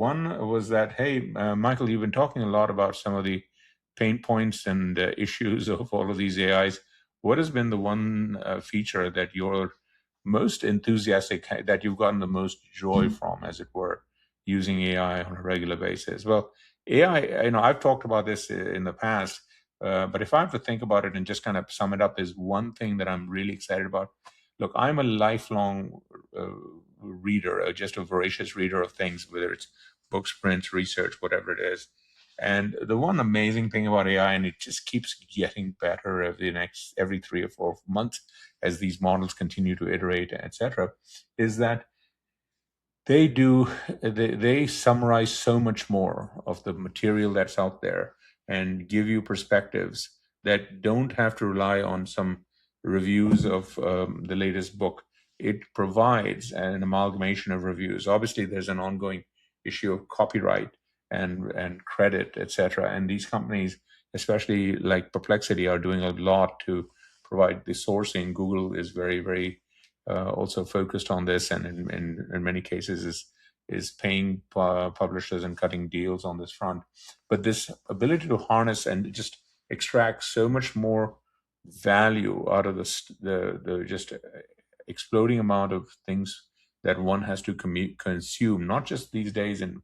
One was that, hey, Michael, you've been talking a lot about some of the pain points and issues of all of these AIs. What has been the one feature that you're most enthusiastic, that you've gotten the most joy from, as it were, using AI on a regular basis? Well, AI, I've talked about this in the past, but if I have to think about it and just kind of sum it up, is one thing that I'm really excited about. Look, I'm a lifelong reader, just a voracious reader of things, whether it's books, prints, research, whatever it is. And the one amazing thing about AI, and it just keeps getting better every 3 or 4 months as these models continue to iterate, etc., is that they summarize so much more of the material that's out there and give you perspectives that don't have to rely on some reviews of the latest book. It provides an amalgamation of reviews. Obviously, there's an ongoing issue of copyright and credit, etc. And these companies, especially like Perplexity, are doing a lot to provide the sourcing. Google is very, very also focused on this, and in many cases is paying publishers and cutting deals on this front. But this ability to harness and just extract so much more value out of the just exploding amount of things that one has to consume, not just these days in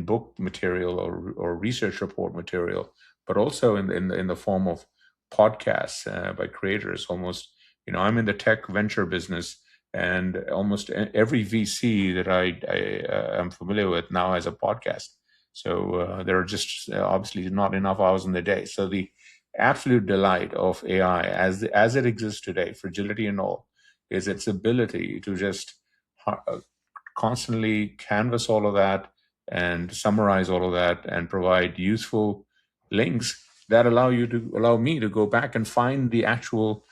book material or research report material, but also in the form of podcasts by creators. Almost, I'm in the tech venture business, and almost every VC that I am familiar with now has a podcast. So there are just obviously not enough hours in the day. So the absolute delight of AI as it exists today, fragility and all, is its ability to just constantly canvas all of that and summarize all of that and provide useful links that allow me to go back and find the actual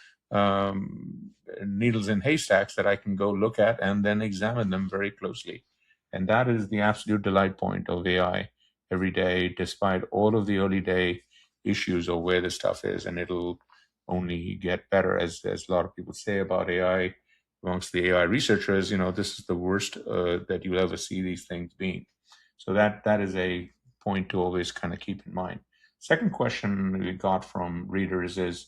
needles in haystacks that I can go look at and then examine them very closely. And that is the absolute delight point of AI every day, despite all of the early day issues of where the stuff is. And it'll only get better, as a lot of people say about AI amongst the AI researchers. This is the worst that you'll ever see these things being. So that is a point to always kind of keep in mind. Second question we got from readers is,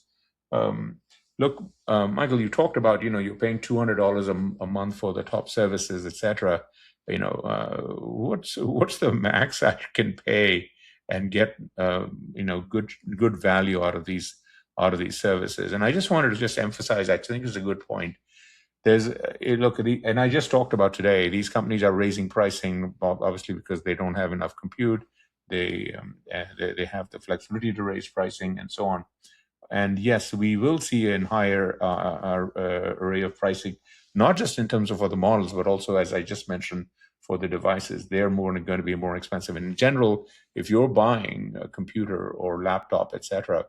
look, Michael, you talked about, you're paying $200 a month for the top services, etc. What's the max I can pay and get, good value out of these services? And I just wanted to just emphasize, I think it's a good point. And I just talked about today, these companies are raising pricing, obviously, because they don't have enough compute. They have the flexibility to raise pricing and so on. And yes, we will see a higher array of pricing, not just in terms of for the models, but also, as I just mentioned, for the devices. They're going to be more expensive. And in general, if you're buying a computer or laptop, etc.,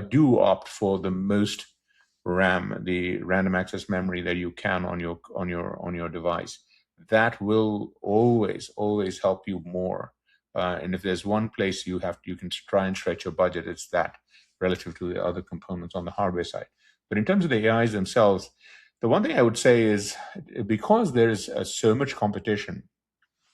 do opt for the most RAM, the random access memory that you can on your device. That will always help you more. And if there's one place you can try and stretch your budget, it's that, relative to the other components on the hardware side. But in terms of the AIs themselves, the one thing I would say is, because there's so much competition,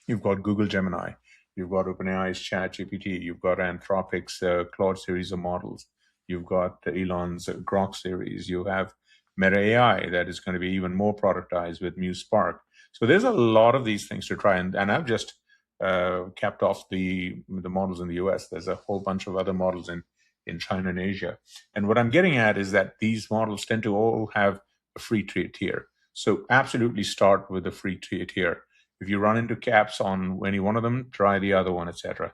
you've got Google Gemini, you've got OpenAI's ChatGPT, you've got Anthropic's Claude series of models, you've got Elon's Grok series, you have Meta AI that is going to be even more productized with Muse Spark. So there's a lot of these things to try, and I've just capped off the models in the US. There's a whole bunch of other models in China and Asia. And what I'm getting at is that these models tend to all have a free tier. So absolutely start with the free tier. If you run into caps on any one of them, try the other one, etc.